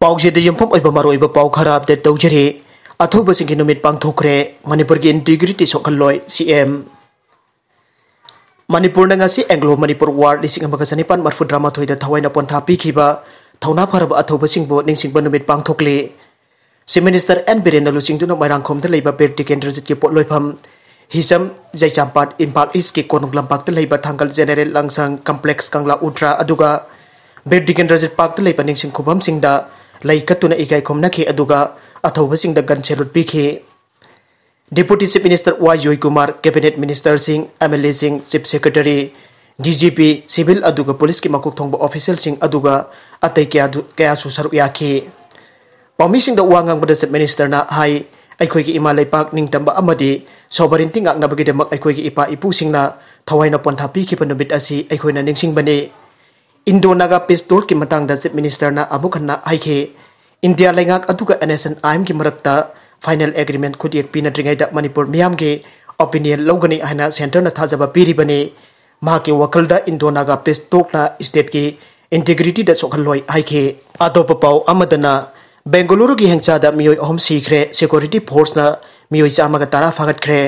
पाउजेद यमफम ओइबा मरोइबा पाउ खरा अपडेट तौजरे अथौबसिंगी नुमित पांगथोखरे मणिपुर की इंटीग्रिटी सोखल्लोय सीएम मणिपुर नंगासी एंग्लो मणिपुर वार्ड लिसिंग अमगा सनिपान मरफुद्रा माथोइदा थवाइना पोंथा पीखिबा थौना फरबा अथौबसिंगबो निंगसिंगबा नुमित पांगथोखले सी मिनिस्टर एन बिरेन लुसिंगदुना मैरांखोमदा लेबा पेरटी केंद्रजित के पोटलोइफम हिसम जैचांपाट इम्फाल ईस्ट के कोनुंग लंपाकता लेबा थांगल जेनरल लंगसंग कम्प्लेक्स कांगला उट्रा अदुगा पेरटी केंद्रजित पाकता लेबा निंगसिंग खुबमसिंगदा लैकतुना इकाई खोमनाखे अदुगा अथौबसिंगदा गन सेलुट पीखे deputy chief minister Y Kumar cabinet minister Singh MLA Singh chief secretary DGP civil अदुगा पुलिस की मकुक थोंबा ऑफिशियल सिंह अदुगा अतै कयासु सरुक याखे पाउमीसिंगदा वांगांगबदा चीफ मिनिस्टर ना हाई अखोइगी इमा लेपाक निंगतंबा अमदी सोवरेंटी गांगनाबगीदमक अखोइगी इपा इपुसिंगना थवाइना पोंथा पीखिबा नुमित असि अखोइना निंगसिंगबने इंडो नागा पिस्तोल की मतंगदा चीफ मिनिस्टर ना अमुखन्ना हाइखे इंडिया लेंगाक अदुगा एनएसएन आईएम की मरक्ता फाइनल एग्रीमेंट खुद एक पीनद्रिङैदा मणिपुर मियाम के ओपिनियन लौगनी हाइना सेंटर ना थाजबा पीरिबने माके वकलदा इंडो नागा पिस्तोकना स्टेट की इंटीग्रिटी दा सोखल्लोय हाइखे अतोप पाउ अमदना बेंगलुरु की हिंसा दा मियोई अहम सीखरे सिक्योरिटी फोर्स ना मियोई चामगा तारा फागतखरे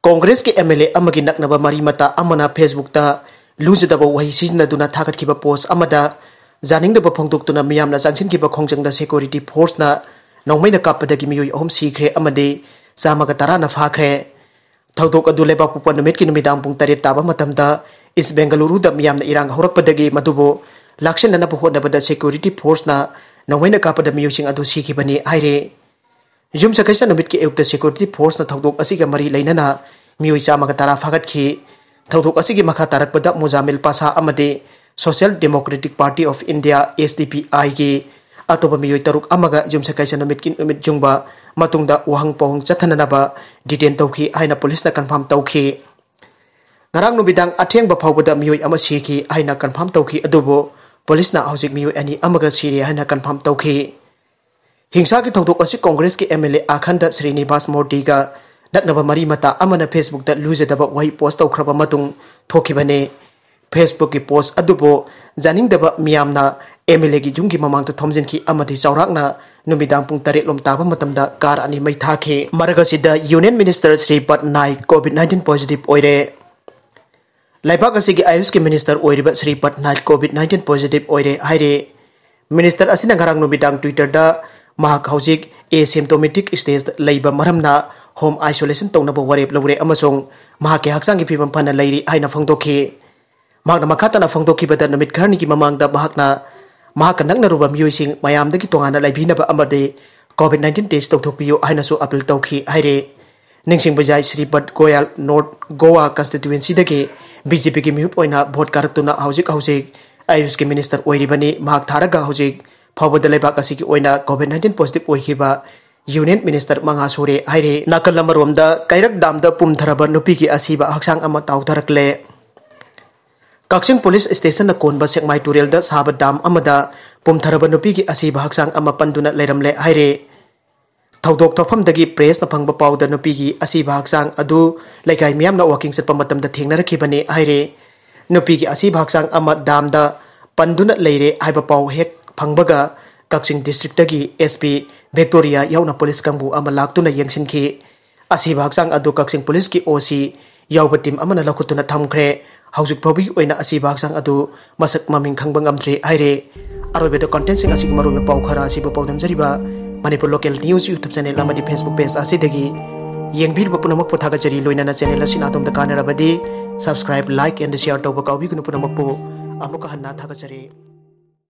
कांग्रेस के एमएलए अमगी नकनबा मरी मता अमना फेसबुक ता लुजदबा वही सिजनदुना थागतखिबा पोस्ट अमदा जानिंगदबा फोंदोक्तुना मियामना चांगसिनखिबा खोंजंगदा सिक्योरिटी फोर्स ना नौमैना कापदगी मियोई अहम सीखरे अमदे चामगा तारा ना फाखरे थौदोक अदु लेबा पुपा नुमित की नुमिदांग पुंग 3 ताबा मतमदा इस बेंगलुरु दा मियामना इरांग हौरकपदगी मदुबो लाक्सनना होटनबदा सिक्योरिटी फोर्स ना नौमैना कापदा मियोसिंग अदु सीखिबनी हाइरे युम सकैसा नुमित के युक्त सिक्योरिटी फोर्स ना थौदोक असिगा मरी लैनना मियोई चामगा तारा फागतखि थौदोक असिगी मखा तारकपदा मुजामिल पासा अमदे social democratic party of India SDPI की अतोबा मियोई तरुक अमगा युम सकैसा नुमित की नुमित जुंगबा मतुंगदा वहंग पौंग चथननबा डिटेन तौखि हाइना पुलिस ना कन्फर्म तौखि ngarang nubidang atheng ba phawbada mioi ama sikhi haina confirm tawki adubo police na hojik mioi ani amaga siri haina confirm tawki hingsa ki thongdok asi congress ki mla akhanda srinivas modi ga naknaba mari mata amana facebook da lujadaba wai post tawkhraba matung thokibane facebook ki post adubo janing daba miyamna mla ki jungi mamang ta thomjin ki amadi chawrakna numidang pung 3 lom taba matamda kar ani mai thakhe maraga sida union minister Sri Patnaik covid-19 positive oire लाइबाक असिगी आयुष के minister ओइरिबा श्री पटनायक कोविड-19 positive ओइरे हाइरे minister असिना घरांग नुबिदांग ट्विटर दा महाक हौजिक एसिम्टोमेटिक स्टेज लैबा मरमना होम आइसोलेशन तौनबो वरेप लौरे अमसोंग महाके हक्चांगी फिबम फना लैरी हाइना फोंदोखे महाकना मखातना फोंदोखिबदा नुमित खरनी की ममांगदा महाक नंगनरुबा मियोइसिंग मयामदगी तोंगाना लाइबिनबा अमदे कोविड-19 टेस्ट तौथोकपियो हाइनासु अपील तौखि हाइरे निंगसिंग बजाय श्रीपद गोयल नॉर्थ गोवा कंस्टिट्यूएंसी दगे बीजेपी की म्यूट ओइना भोट कारक्तुना हौजिक आयुष के मिनिस्टर ओइरिबनी महाक थारगा हौजिक फावद लेबाक असिकी ओइना कोविड-19 पॉजिटिव ओइखिबा यूनियन मिनिस्टर मंगा सोरे हाइरे नाकल मरोमदा कैरक दामदा पुमथरबा नुपीगी असीबा हक्चांग अमा ताउथारकले कक्सिंग पुलिस स्टेशन कोनबा सेकमाई टुरेलदा साबा दाम अमदा पुमथरबा नुपीगी असीबा हक्चांग अमा पंदुना लेरमले हाइरे थौदोक थोफमदगी प्रेस न फंगबा पाउदा नुपीगी असीबा हक्चांग अदु लैकाई मियामना वाकिंग चटपा मतमदा थेंगनरखिबने हाइरे नुपीगी असीबा हक्चांग अमा दामदा पंदुना लेरे हाइबा पाउ हेक फंगबगा कक्सिंग डिस्ट्रिक्ट दगी एसपी विक्टोरिया याउना पुलिस कंबू अमा लाक्तुना यंगसिनखि असीबा हक्चांग अदु कक्सिंग पुलिस की ओसी याउबा टीम अमना लखुतुना थमखरे हौजिक फबी ओइना असीबा हक्चांग अदु मसक ममिंग खंगबा ngamdre हाइरे अरोबेदो कंटेंट सिंग असिग मरुबे पाउ खरा असिबा पाउदमजरिबा Manipur Local News YouTube channel amadi Facebook page asidagi yengbir punamak pothagajari loinana channel asina atomda kanarabadi subscribe like and share tawba kawbi gunu punamak po amuka hanna thagajari